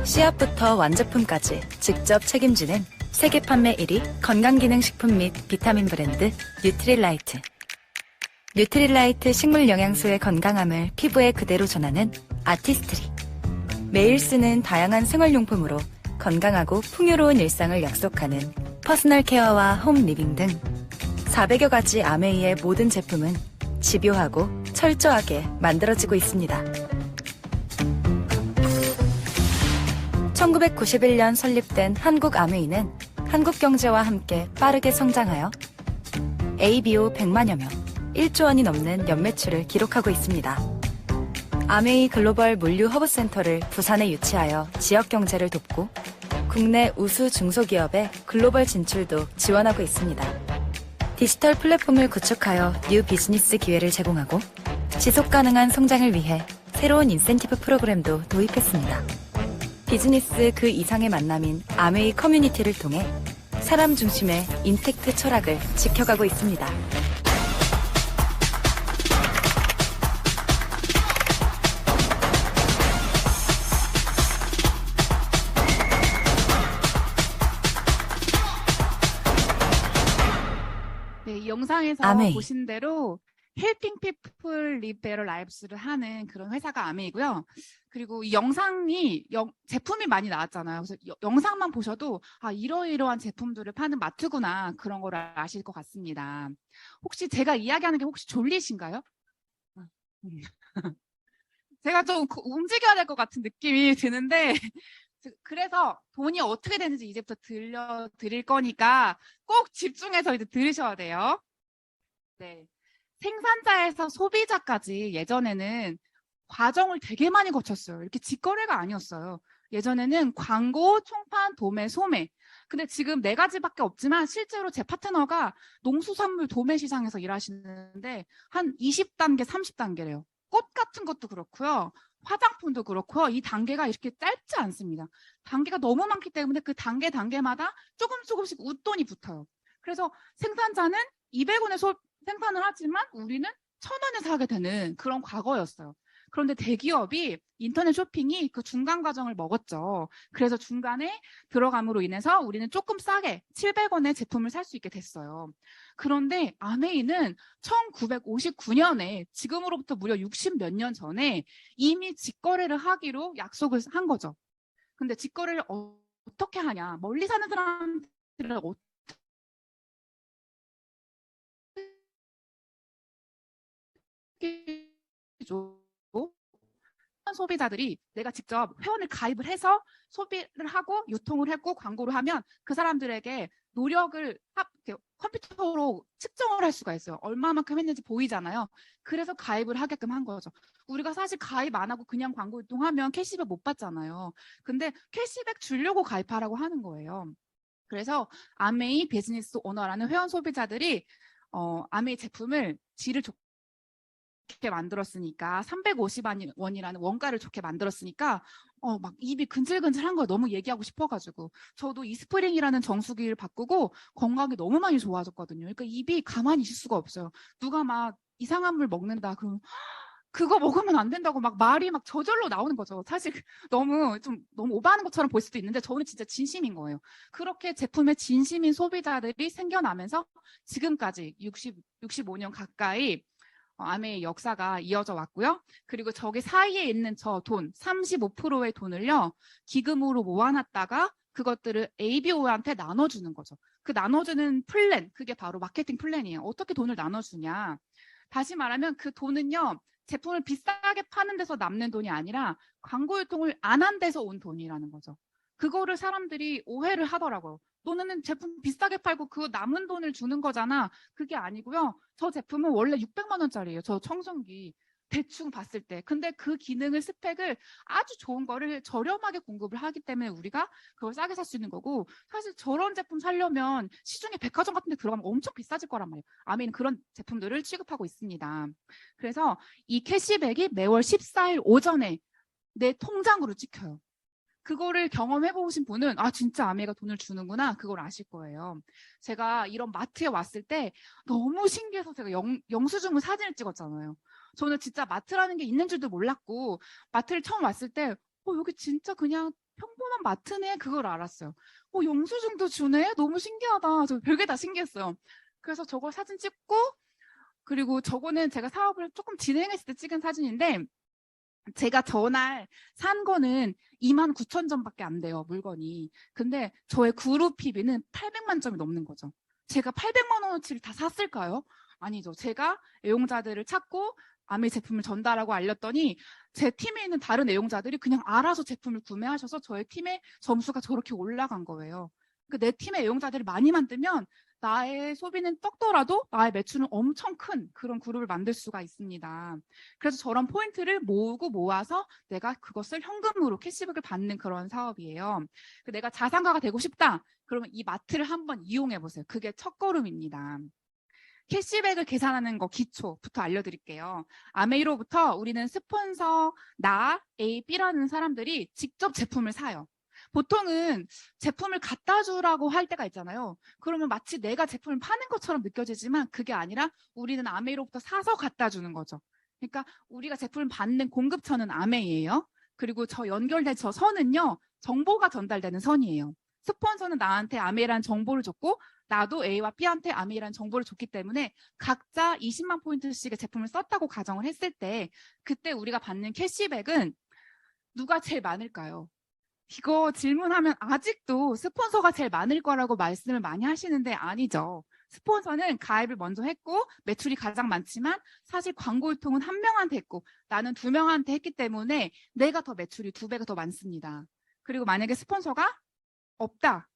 씨앗부터 완제품까지 직접 책임지는 세계 판매 1위 건강기능식품 및 비타민 브랜드 뉴트리라이트. 뉴트리라이트 식물 영양소의 건강함을 피부에 그대로 전하는 아티스트리. 매일 쓰는 다양한 생활용품으로 건강하고 풍요로운 일상을 약속하는 퍼스널 케어와 홈 리빙 등 400여 가지 아메이의 모든 제품은 집요하고 철저하게 만들어지고 있습니다. 1991년 설립된 한국 아메이는 한국 경제와 함께 빠르게 성장하여 ABO 100만여 명, 1조 원이 넘는 연매출을 기록하고 있습니다. 아메이 글로벌 물류 허브센터를 부산에 유치하여 지역 경제를 돕고 국내 우수 중소기업의 글로벌 진출도 지원하고 있습니다. 디지털 플랫폼을 구축하여 뉴 비즈니스 기회를 제공하고 지속 가능한 성장을 위해 새로운 인센티브 프로그램도 도입했습니다. 비즈니스 그 이상의 만남인 아메이 커뮤니티를 통해 사람 중심의 인텍트 철학을 지켜가고 있습니다. 네, 이 영상에서 아메이. 보신 대로 Helping People Live Better Lives를 하는 그런 회사가 아메이고요. 그리고 이 영상이 제품이 많이 나왔잖아요. 그래서 영상만 보셔도 아, 이러이러한 제품들을 파는 마트구나 그런 걸 아실 것 같습니다. 혹시 제가 이야기하는 게 혹시 졸리신가요? 제가 좀 움직여야 될 것 같은 느낌이 드는데 그래서 돈이 어떻게 되는지 이제부터 들려드릴 거니까 꼭 집중해서 이제 들으셔야 돼요. 네. 생산자에서 소비자까지 예전에는 과정을 되게 많이 거쳤어요. 이렇게 직거래가 아니었어요. 예전에는 광고, 총판, 도매, 소매. 근데 지금 4가지밖에 없지만 실제로 제 파트너가 농수산물 도매 시장에서 일하시는데 한 20단계, 30단계래요. 꽃 같은 것도 그렇고요. 화장품도 그렇고요. 이 단계가 이렇게 짧지 않습니다. 단계가 너무 많기 때문에 그 단계마다 조금씩 웃돈이 붙어요. 그래서 생산자는 200원에 생산을 하지만 우리는 1,000원에 사게 되는 그런 과거였어요. 그런데 대기업이 인터넷 쇼핑이 그 중간 과정을 먹었죠. 그래서 중간에 들어감으로 인해서 우리는 조금 싸게 700원에 제품을 살 수 있게 됐어요. 그런데 아메이는 1959년에 지금으로부터 무려 60몇 년 전에 이미 직거래를 하기로 약속을 한 거죠. 근데 직거래를 어떻게 하냐? 멀리 사는 사람들은 어떻게 소비자들이 내가 직접 회원을 가입을 해서 소비를 하고 유통을 했고 광고를 하면 그 사람들에게 노력을 컴퓨터로 측정을 할 수가 있어요. 얼마만큼 했는지 보이잖아요. 그래서 가입을 하게끔 한 거죠. 우리가 사실 가입 안 하고 그냥 광고 유통하면 캐시백 못 받잖아요. 근데 캐시백 주려고 가입하라고 하는 거예요. 그래서 아메이 비즈니스 오너라는 회원 소비자들이 아메이 제품을 질을 좋게 만들었으니까 350원이라는 원가를 좋게 만들었으니까 막 입이 근질근질한 걸 너무 얘기하고 싶어가지고 저도 이스프링이라는 정수기를 바꾸고 건강이 너무 많이 좋아졌거든요. 그러니까 입이 가만히 있을 수가 없어요. 누가 막 이상한 물 먹는다 그러면 그거 먹으면 안 된다고 막 말이 막 저절로 나오는 거죠. 사실 너무 오버하는 것처럼 보일 수도 있는데 저는 진짜 진심인 거예요. 그렇게 제품에 진심인 소비자들이 생겨나면서 지금까지 65년 가까이 아메의 역사가 이어져 왔고요. 그리고 저기 사이에 있는 저 돈, 35%의 돈을요, 기금으로 모아놨다가 그것들을 ABO한테 나눠주는 거죠. 그 나눠주는 플랜, 그게 바로 마케팅 플랜이에요. 어떻게 돈을 나눠주냐. 다시 말하면 그 돈은요, 제품을 비싸게 파는 데서 남는 돈이 아니라 광고 유통을 안 한 데서 온 돈이라는 거죠. 그거를 사람들이 오해를 하더라고요. 너는 제품 비싸게 팔고 그 남은 돈을 주는 거잖아. 그게 아니고요. 저 제품은 원래 600만 원짜리예요. 저 청소기 대충 봤을 때. 근데 그 기능을 스펙을 아주 좋은 거를 저렴하게 공급을 하기 때문에 우리가 그걸 싸게 살 수 있는 거고 사실 저런 제품 사려면 시중에 백화점 같은 데 들어가면 엄청 비싸질 거란 말이에요. 아메이는 그런 제품들을 취급하고 있습니다. 그래서 이 캐시백이 매월 14일 오전에 내 통장으로 찍혀요. 그거를 경험해 보신 분은 아 진짜 아메이가 돈을 주는구나 그걸 아실 거예요. 제가 이런 마트에 왔을 때 너무 신기해서 제가 영수증을 사진을 찍었잖아요. 저는 진짜 마트라는 게 있는 줄도 몰랐고 마트를 처음 왔을 때 여기 진짜 그냥 평범한 마트네 그걸 알았어요. 영수증도 주네? 너무 신기하다. 저 별게 다 신기했어요. 그래서 저걸 사진 찍고 그리고 저거는 제가 사업을 조금 진행했을 때 찍은 사진인데 제가 전날 산 거는 29,000점밖에 안 돼요, 물건이. 근데 저의 그룹 PB는 800만 점이 넘는 거죠. 제가 800만 원어치를 다 샀을까요? 아니죠. 제가 애용자들을 찾고 아메이 제품을 전달하고 알렸더니 제 팀에 있는 다른 애용자들이 그냥 알아서 제품을 구매하셔서 저의 팀의 점수가 저렇게 올라간 거예요. 내 팀의 애용자들을 많이 만들면 나의 소비는 적더라도 나의 매출은 엄청 큰 그런 그룹을 만들 수가 있습니다. 그래서 저런 포인트를 모으고 모아서 내가 그것을 현금으로 캐시백을 받는 그런 사업이에요. 내가 자산가가 되고 싶다. 그러면 이 마트를 한번 이용해 보세요. 그게 첫걸음입니다. 캐시백을 계산하는 거 기초부터 알려드릴게요. 아메이로부터 우리는 스폰서, 나, A, B라는 사람들이 직접 제품을 사요. 보통은 제품을 갖다 주라고 할 때가 있잖아요. 그러면 마치 내가 제품을 파는 것처럼 느껴지지만 그게 아니라 우리는 아메이로부터 사서 갖다 주는 거죠. 그러니까 우리가 제품을 받는 공급처는 아메이예요. 그리고 저 연결된 저 선은요, 정보가 전달되는 선이에요. 스폰서는 나한테 아메이라는 정보를 줬고 나도 A와 B한테 아메이라는 정보를 줬기 때문에 각자 20만 포인트씩의 제품을 썼다고 가정을 했을 때 그때 우리가 받는 캐시백은 누가 제일 많을까요? 이거 질문하면 아직도 스폰서가 제일 많을 거라고 말씀을 많이 하시는데 아니죠. 스폰서는 가입을 먼저 했고 매출이 가장 많지만 사실 광고 유통은 한 명한테 했고 나는 2명한테 했기 때문에 내가 더 매출이 2배가 더 많습니다. 그리고 만약에 스폰서가 없다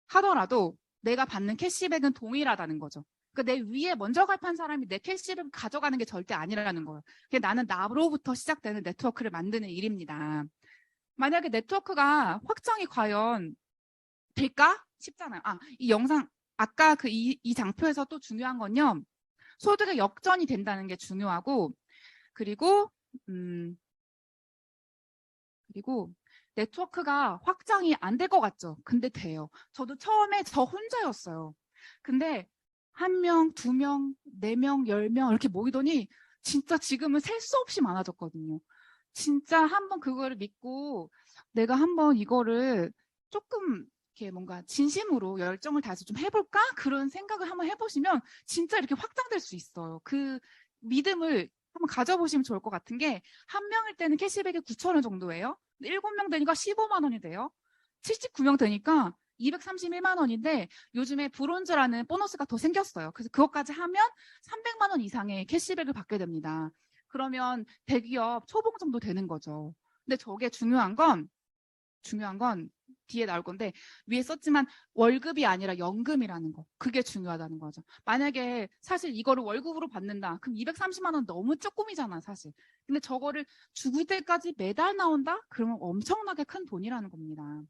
하더라도 내가 받는 캐시백은 동일하다는 거죠. 그러니까 내 위에 먼저 가입한 사람이 내 캐시백을 가져가는 게 절대 아니라는 거예요. 나는 나로부터 시작되는 네트워크를 만드는 일입니다. 만약에 네트워크가 확장이 과연 될까 싶잖아요. 이 영상 아까 이 장표에서 또 중요한 건요. 소득의 역전이 된다는 게 중요하고 그리고 네트워크가 확장이 안 될 것 같죠? 근데 돼요. 저도 처음에 저 혼자였어요. 근데 1명, 2명, 4명, 10명 이렇게 모이더니 진짜 지금은 셀 수 없이 많아졌거든요. 진짜 한번 그거를 믿고 내가 한번 이거를 조금 이렇게 뭔가 진심으로 열정을 다해서 좀 해볼까? 그런 생각을 한번 해보시면 진짜 이렇게 확장될 수 있어요. 그 믿음을 한번 가져보시면 좋을 것 같은 게 한 명일 때는 캐시백이 9,000원 정도예요. 7명 되니까 15만 원이 돼요. 79명 되니까 231만 원인데 요즘에 브론즈라는 보너스가 더 생겼어요. 그래서 그것까지 하면 300만 원 이상의 캐시백을 받게 됩니다. 그러면 대기업 초봉 정도 되는 거죠. 근데 저게 중요한 건 뒤에 나올 건데 위에 썼지만 월급이 아니라 연금이라는 거. 그게 중요하다는 거죠. 만약에 사실 이거를 월급으로 받는다. 그럼 230만 원 너무 조금이잖아 사실. 근데 저거를 죽을 때까지 매달 나온다? 그러면 엄청나게 큰 돈이라는 겁니다.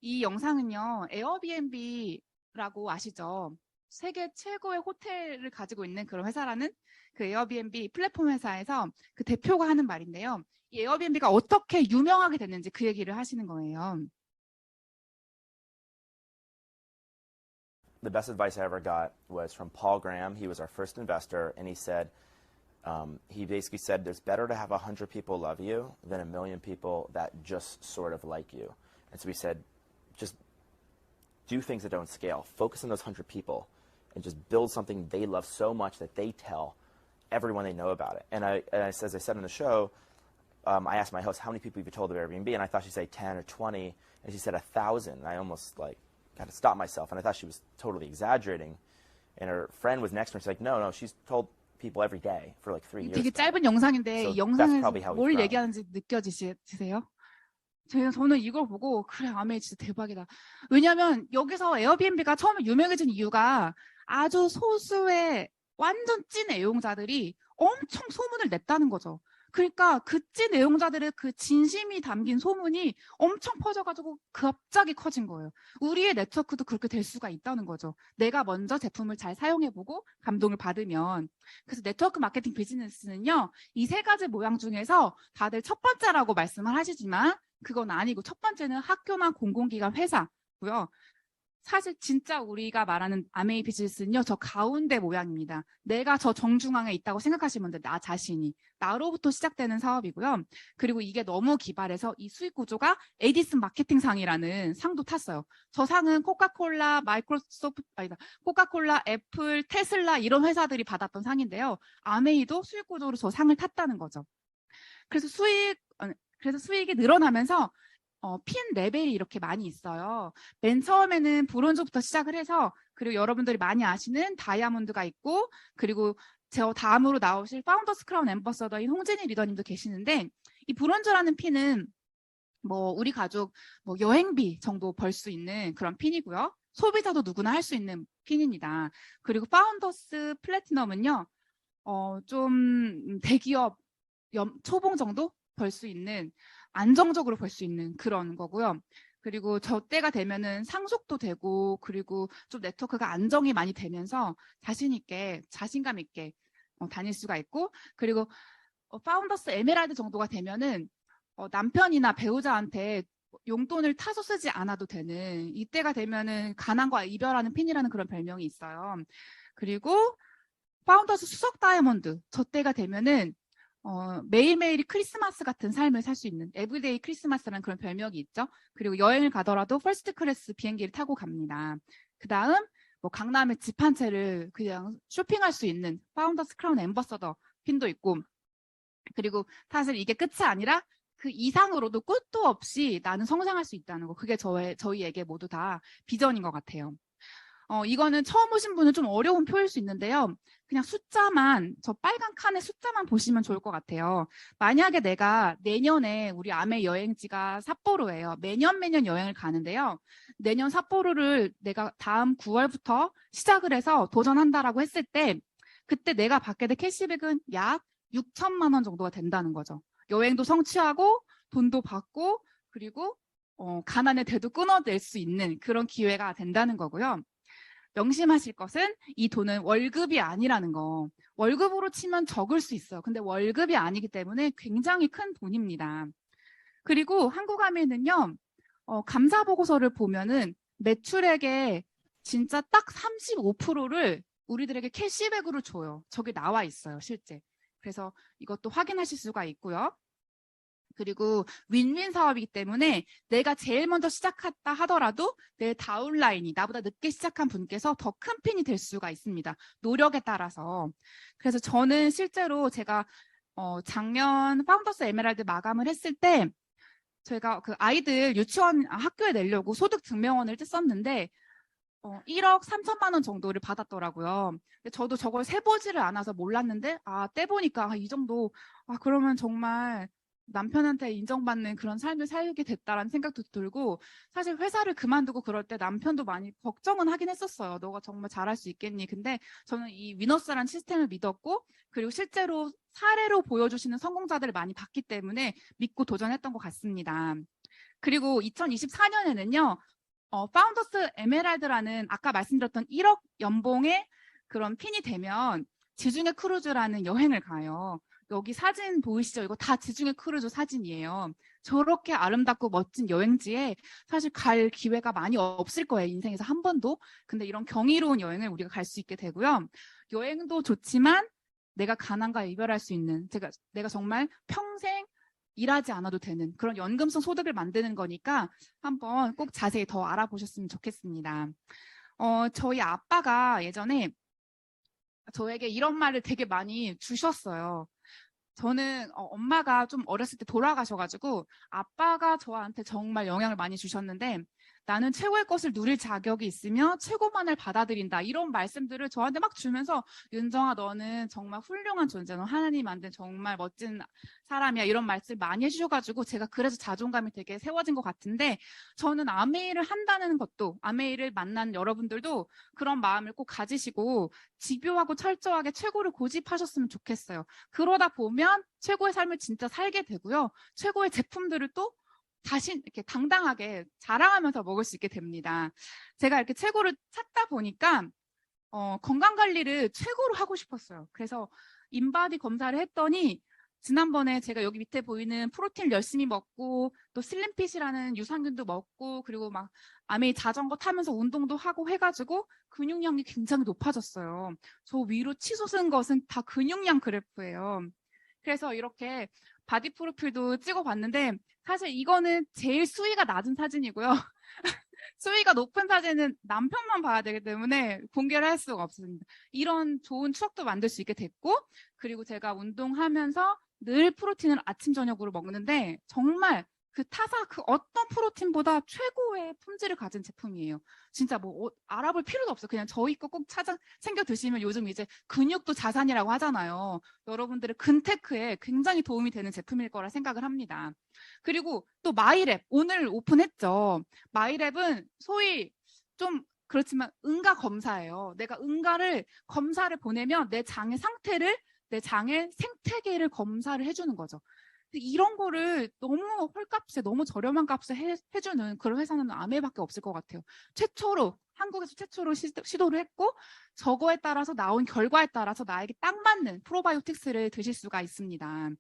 이 영상은요. 에어비앤비라고 아시죠? 세계 최고의 호텔을 가지고 있는 그런 회사라는 그 에어비앤비 플랫폼 회사에서 그 대표가 하는 말인데요. 이 에어비앤비가 어떻게 유명하게 됐는지 그 얘기를 하시는 거예요. The best advice I ever got was from Paul Graham. He was our first investor, and he said, he basically said, there's better to have 100 people love you than 1 million people that just sort of like you. And so he said, just do things that don't scale. Focus on those 100 people and just build something they love so much that they tell everyone they know about it. And as I said in the show, I asked my host, how many people have you told of Airbnb? And I thought she'd say 10 or 20, and she said 1,000. I almost got to stop myself, and I thought she was totally exaggerating. And her friend was next to her. She's like, no, she's told people every day for like 3 years. 되게 짧은 영상인데 So 이 영상에서 that's probably how 뭘 we've grown. 얘기하는지 느껴지세요? 저는 이걸 보고 그래 아메이 진짜 대박이다. 왜냐하면 여기서 에어비앤비가 처음에 유명해진 이유가 아주 소수의 완전 찐 애용자들이 엄청 소문을 냈다는 거죠. 그러니까 그 찐 애용자들의 그 진심이 담긴 소문이 엄청 퍼져가지고 갑자기 커진 거예요. 우리의 네트워크도 그렇게 될 수가 있다는 거죠. 내가 먼저 제품을 잘 사용해보고 감동을 받으면. 그래서 네트워크 마케팅 비즈니스는요. 이 3가지 모양 중에서 다들 첫 번째라고 말씀을 하시지만 그건 아니고 첫 번째는 학교나 공공기관 회사고요. 사실 진짜 우리가 말하는 아메이 비즈니스는요. 저 가운데 모양입니다. 내가 저 정중앙에 있다고 생각하시면 돼요. 나 자신이. 나로부터 시작되는 사업이고요. 그리고 이게 너무 기발해서 이 수익 구조가 에디슨 마케팅상이라는 상도 탔어요. 저 상은 코카콜라, 코카콜라, 애플, 테슬라 이런 회사들이 받았던 상인데요. 아메이도 수익 구조로 저 상을 탔다는 거죠. 그래서 수익이 늘어나면서 핀 레벨이 이렇게 많이 있어요. 맨 처음에는 브론즈부터 시작을 해서 그리고 여러분들이 많이 아시는 다이아몬드가 있고 그리고 저 다음으로 나오실 파운더스 크라운 앰버서더인 홍진희 리더님도 계시는데 이 브론즈라는 핀은 우리 가족 여행비 정도 벌 수 있는 그런 핀이고요. 소비자도 누구나 할 수 있는 핀입니다. 그리고 파운더스 플래티넘은요, 좀 대기업 초봉 정도 벌 수 있는, 안정적으로 벌 수 있는 그런 거고요. 그리고 저 때가 되면은 상속도 되고, 그리고 좀 네트워크가 안정이 많이 되면서 자신감 있게 다닐 수가 있고, 그리고 파운더스 에메랄드 정도가 되면은 남편이나 배우자한테 용돈을 타서 쓰지 않아도 되는, 이때가 되면은 가난과 이별하는 핀이라는 그런 별명이 있어요. 그리고 파운더스 수석 다이아몬드, 저 때가 되면은 매일매일이 크리스마스 같은 삶을 살 수 있는, 에브리데이 크리스마스라는 그런 별명이 있죠. 그리고 여행을 가더라도 퍼스트 클래스 비행기를 타고 갑니다. 그 다음 뭐 강남에 집 한 채를 그냥 쇼핑할 수 있는 파운더스 크라운 앰버서더 핀도 있고, 그리고 사실 이게 끝이 아니라 그 이상으로도 끝도 없이 나는 성장할 수 있다는 거, 그게 저희에게 모두 다 비전인 것 같아요. 이거는 처음 오신 분은 좀 어려운 표일 수 있는데요. 그냥 숫자만, 저 빨간 칸의 숫자만 보시면 좋을 것 같아요. 만약에 내가 내년에 우리 아메 여행지가 삿포로예요. 매년 여행을 가는데요. 내년 삿포로를 내가 다음 9월부터 시작을 해서 도전한다라고 했을 때, 그때 내가 받게 될 캐시백은 약 6천만 원 정도가 된다는 거죠. 여행도 성취하고 돈도 받고, 그리고 가난의 대도 끊어낼 수 있는 그런 기회가 된다는 거고요. 명심하실 것은 이 돈은 월급이 아니라는 거. 월급으로 치면 적을 수 있어요. 근데 월급이 아니기 때문에 굉장히 큰 돈입니다. 그리고 한국아메는요, 감사 보고서를 보면은 매출액의 진짜 딱 35%를 우리들에게 캐시백으로 줘요. 저기 나와 있어요, 실제. 그래서 이것도 확인하실 수가 있고요. 그리고 윈윈 사업이기 때문에 내가 제일 먼저 시작했다 하더라도 내 다운라인이 나보다 늦게 시작한 분께서 더 큰 핀이 될 수가 있습니다. 노력에 따라서. 그래서 저는 실제로 제가 작년 파운더스 에메랄드 마감을 했을 때 제가 그 아이들 유치원 학교에 내려고 소득 증명원을 뗐었는데 1억 3천만 원 정도를 받았더라고요. 근데 저도 저걸 세보지를 않아서 몰랐는데 떼보니까 이 정도, 그러면 정말 남편한테 인정받는 그런 삶을 살게 됐다라는 생각도 들고, 사실 회사를 그만두고 그럴 때 남편도 많이 걱정은 하긴 했었어요. 너가 정말 잘할 수 있겠니? 근데 저는 이 위너스라는 시스템을 믿었고, 그리고 실제로 사례로 보여주시는 성공자들을 많이 봤기 때문에 믿고 도전했던 것 같습니다. 그리고 2024년에는요, 파운더스 에메랄드라는 아까 말씀드렸던 1억 연봉의 그런 핀이 되면 지중해 크루즈라는 여행을 가요. 여기 사진 보이시죠? 이거 다 지중해 크루즈 사진이에요. 저렇게 아름답고 멋진 여행지에 사실 갈 기회가 많이 없을 거예요. 인생에서 한 번도. 근데 이런 경이로운 여행을 우리가 갈 수 있게 되고요. 여행도 좋지만 내가 가난과 이별할 수 있는, 내가 정말 평생 일하지 않아도 되는 그런 연금성 소득을 만드는 거니까 한번 꼭 자세히 더 알아보셨으면 좋겠습니다. 저희 아빠가 예전에 저에게 이런 말을 되게 많이 주셨어요. 저는 엄마가 좀 어렸을 때 돌아가셔가지고 아빠가 저한테 정말 영향을 많이 주셨는데, 나는 최고의 것을 누릴 자격이 있으며 최고만을 받아들인다, 이런 말씀들을 저한테 막 주면서 윤정아 너는 정말 훌륭한 존재, 너 하나님 만든 정말 멋진 사람이야, 이런 말씀 많이 해주셔가지고 제가 그래서 자존감이 되게 세워진 것 같은데, 저는 아메이를 한다는 것도, 아메이를 만난 여러분들도 그런 마음을 꼭 가지시고 집요하고 철저하게 최고를 고집하셨으면 좋겠어요. 그러다 보면 최고의 삶을 진짜 살게 되고요. 최고의 제품들을 또 이렇게 당당하게 자랑하면서 먹을 수 있게 됩니다. 제가 이렇게 최고를 찾다 보니까 건강 관리를 최고로 하고 싶었어요. 그래서 인바디 검사를 했더니 지난번에 제가 여기 밑에 보이는 프로틴 열심히 먹고 또 슬림핏이라는 유산균도 먹고 그리고 막 아메이 자전거 타면서 운동도 하고 해가지고 근육량이 굉장히 높아졌어요. 저 위로 치솟은 것은 다 근육량 그래프예요. 그래서 이렇게 바디 프로필도 찍어봤는데 사실 이거는 제일 수위가 낮은 사진이고요. 수위가 높은 사진은 남편만 봐야 되기 때문에 공개를 할 수가 없습니다. 이런 좋은 추억도 만들 수 있게 됐고, 그리고 제가 운동하면서 늘 프로틴을 아침 저녁으로 먹는데 정말 그 어떤 프로틴보다 최고의 품질을 가진 제품이에요. 진짜 뭐 알아볼 필요도 없어요. 그냥 저희 거 꼭 챙겨 드시면 요즘 이제 근육도 자산이라고 하잖아요. 여러분들의 근테크에 굉장히 도움이 되는 제품일 거라 생각을 합니다. 그리고 또 마이랩 오늘 오픈했죠. 마이랩은 소위 좀 그렇지만 응가 검사예요. 내가 응가를 검사를 보내면 내 장의 상태를, 내 장의 생태계를 검사를 해주는 거죠. 이런 거를 너무 헐값에, 너무 저렴한 값에 해주는 그런 회사는 아메밖에 없을 것 같아요. 최초로, 한국에서 최초로 시도를 했고, 저거에 따라서 나온 결과에 따라서 나에게 딱 맞는 프로바이오틱스를 드실 수가 있습니다.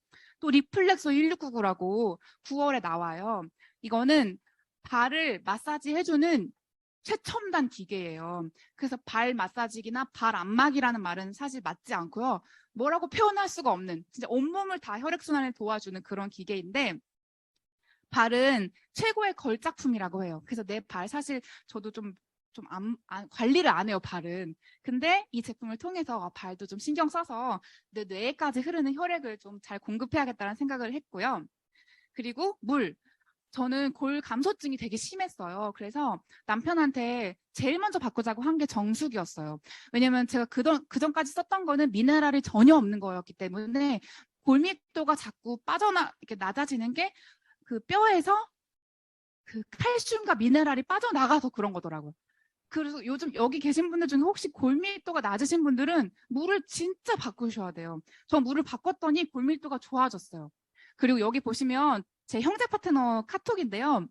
또 리플렉서 1699라고 9월에 나와요. 이거는 발을 마사지 해주는 최첨단 기계예요. 그래서 발 마사지기나 발 안마기라는 말은 사실 맞지 않고요. 뭐라고 표현할 수가 없는, 진짜 온몸을 다 혈액순환을 도와주는 그런 기계인데, 발은 최고의 걸작품이라고 해요. 그래서 내 발, 사실 저도 좀 관리를 안 해요, 발은. 근데 이 제품을 통해서 발도 좀 신경 써서 내 뇌에까지 흐르는 혈액을 좀 잘 공급해야겠다는 생각을 했고요. 그리고 물. 저는 골 감소증이 되게 심했어요. 그래서 남편한테 제일 먼저 바꾸자고 한 게 정수기였어요. 왜냐면 제가 그전까지 썼던 거는 미네랄이 전혀 없는 거였기 때문에 골밀도가 자꾸 이렇게 낮아지는 게 그 뼈에서 그 칼슘과 미네랄이 빠져나가서 그런 거더라고요. 그래서 요즘 여기 계신 분들 중에 혹시 골밀도가 낮으신 분들은 물을 진짜 바꾸셔야 돼요. 저 물을 바꿨더니 골밀도가 좋아졌어요. 그리고 여기 보시면 제 형제 파트너 카톡인데요.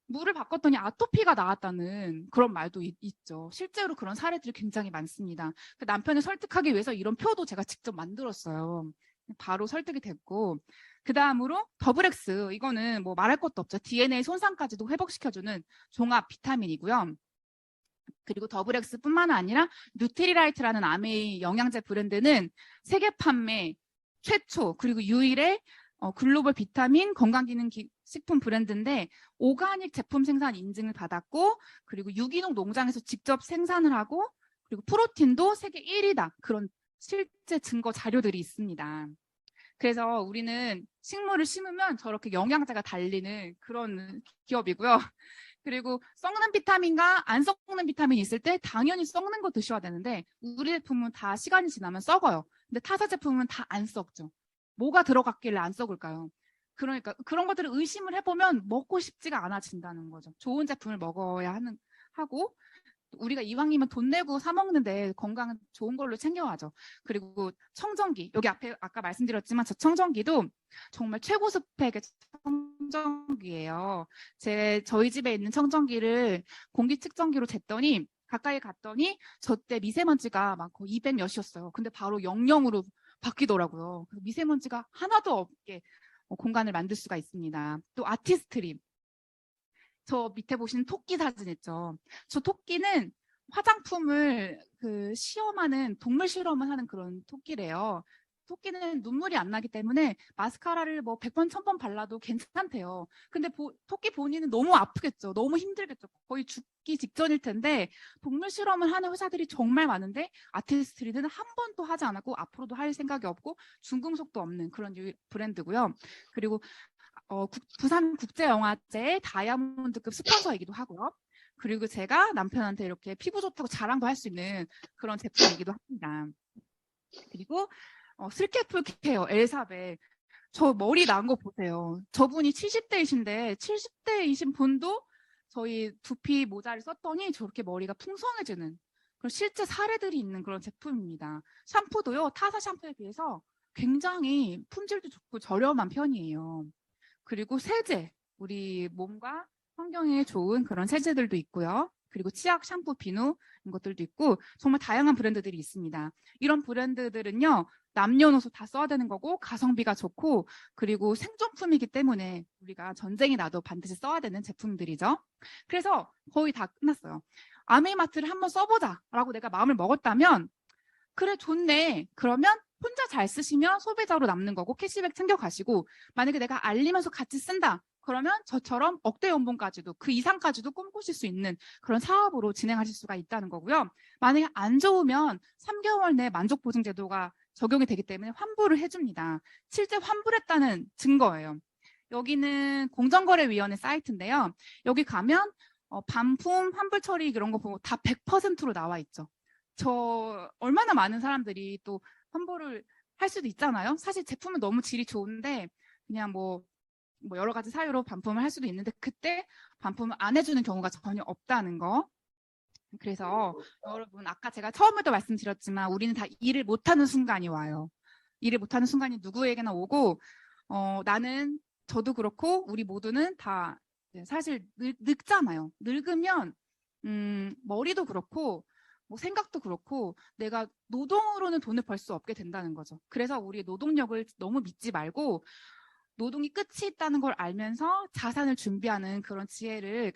물을 바꿨더니 아토피가 나았다는 그런 말도 있죠. 실제로 그런 사례들이 굉장히 많습니다. 남편을 설득하기 위해서 이런 표도 제가 직접 만들었어요. 바로 설득이 됐고, 그 다음으로 더블엑스. 이거는 뭐 말할 것도 없죠. DNA 손상까지도 회복시켜주는 종합 비타민이고요. 그리고 더블엑스뿐만 아니라 뉴트리라이트라는 아메이 영양제 브랜드는 세계 판매 최초 그리고 유일의 글로벌 비타민 건강기능 식품 브랜드인데, 오가닉 제품 생산 인증을 받았고, 그리고 유기농 농장에서 직접 생산을 하고, 그리고 프로틴도 세계 1위다. 그런 실제 증거 자료들이 있습니다. 그래서 우리는 식물을 심으면 저렇게 영양제가 달리는 그런 기업이고요. 그리고 썩는 비타민과 안 썩는 비타민이 있을 때 당연히 썩는 거 드셔야 되는데, 우리 제품은 다 시간이 지나면 썩어요. 근데 타사 제품은 다 안 썩죠. 뭐가 들어갔길래 안 썩을까요? 그러니까 그런 것들을 의심을 해보면 먹고 싶지가 않아진다는 거죠. 좋은 제품을 먹어야 하고, 우리가 이왕이면 돈 내고 사 먹는데 건강은 좋은 걸로 챙겨야죠. 그리고 청정기, 여기 앞에 아까 말씀드렸지만 저 청정기도 정말 최고 스펙의 청정기예요. 저희 집에 있는 청정기를 공기 측정기로 쟀더니, 가까이 갔더니 저 때 미세먼지가 막 거의 200 몇이었어요. 근데 바로 00으로 바뀌더라고요. 그래서 미세먼지가 하나도 없게 공간을 만들 수가 있습니다. 또 아티스트림. 저 밑에 보시는 토끼 사진 있죠. 저 토끼는 화장품을 시험하는, 동물 실험을 하는 그런 토끼래요. 토끼는 눈물이 안 나기 때문에 마스카라를 뭐 100번, 1000번 발라도 괜찮대요. 근데 토끼 본인은 너무 아프겠죠. 너무 힘들겠죠. 거의 죽기 직전일 텐데, 동물 실험을 하는 회사들이 정말 많은데 아티스트리는 한 번도 하지 않았고 앞으로도 할 생각이 없고 중금속도 없는 그런 브랜드고요. 그리고 부산국제영화제 다이아몬드급 스폰서이기도 하고요. 그리고 제가 남편한테 이렇게 피부 좋다고 자랑도 할 수 있는 그런 제품이기도 합니다. 그리고 슬개풀 케어 엘사벳. 저 머리 난 거 보세요. 저분이 70대이신데 70대이신 분도 저희 두피 모자를 썼더니 저렇게 머리가 풍성해지는 그런 실제 사례들이 있는 그런 제품입니다. 샴푸도요, 타사 샴푸에 비해서 굉장히 품질도 좋고 저렴한 편이에요. 그리고 세제, 우리 몸과 환경에 좋은 그런 세제들도 있고요. 그리고 치약, 샴푸, 비누 이런 것들도 있고 정말 다양한 브랜드들이 있습니다. 이런 브랜드들은요, 남녀노소 다 써야 되는 거고 가성비가 좋고, 그리고 생존품이기 때문에 우리가 전쟁이 나도 반드시 써야 되는 제품들이죠. 그래서 거의 다 끝났어요. 아메이마트를 한번 써보자라고 내가 마음을 먹었다면, 그래 좋네. 그러면 혼자 잘 쓰시면 소비자로 남는 거고 캐시백 챙겨가시고, 만약에 내가 알리면서 같이 쓴다. 그러면 저처럼 억대 연봉까지도 그 이상까지도 꿈꾸실 수 있는 그런 사업으로 진행하실 수가 있다는 거고요. 만약에 안 좋으면 3개월 내 만족보증 제도가 적용이 되기 때문에 환불을 해줍니다. 실제 환불했다는 증거예요. 여기는 공정거래위원회 사이트인데요. 여기 가면 반품, 환불 처리 이런 거 보고 다 100%로 나와 있죠. 저 얼마나 많은 사람들이 또 환불을 할 수도 있잖아요. 사실 제품은 너무 질이 좋은데 그냥 뭐 여러 가지 사유로 반품을 할 수도 있는데, 그때 반품을 안 해주는 경우가 전혀 없다는 거. 그래서 여러분 아까 제가 처음에도 말씀드렸지만 우리는 다 일을 못하는 순간이 와요. 일을 못하는 순간이 누구에게나 오고 나는 저도 그렇고 우리 모두는 다 사실 늙잖아요. 늙으면 머리도 그렇고 뭐 생각도 그렇고 내가 노동으로는 돈을 벌 수 없게 된다는 거죠. 그래서 우리 노동력을 너무 믿지 말고 노동이 끝이 있다는 걸 알면서 자산을 준비하는 그런 지혜를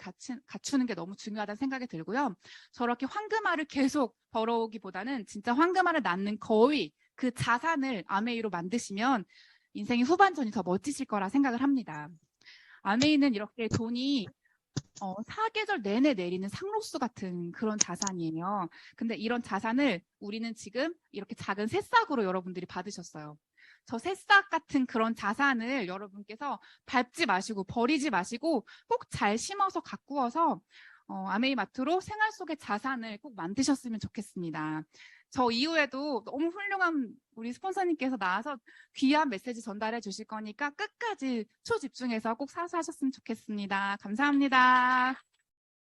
갖추는 게 너무 중요하다는 생각이 들고요. 저렇게 황금알을 계속 벌어오기보다는 진짜 황금알을 낳는 거위, 그 자산을 아메이로 만드시면 인생의 후반전이 더 멋지실 거라 생각을 합니다. 아메이는 이렇게 돈이 사계절 내내 내리는 상록수 같은 그런 자산이에요. 근데 이런 자산을 우리는 지금 이렇게 작은 새싹으로 여러분들이 받으셨어요. 저 새싹 같은 그런 자산을 여러분께서 밟지 마시고 버리지 마시고 꼭 잘 심어서 가꾸어서 아메이마트로 생활 속의 자산을 꼭 만드셨으면 좋겠습니다. 저 이후에도 너무 훌륭한 우리 스폰서님께서 나와서 귀한 메시지 전달해 주실 거니까 끝까지 초집중해서 꼭 사수하셨으면 좋겠습니다. 감사합니다.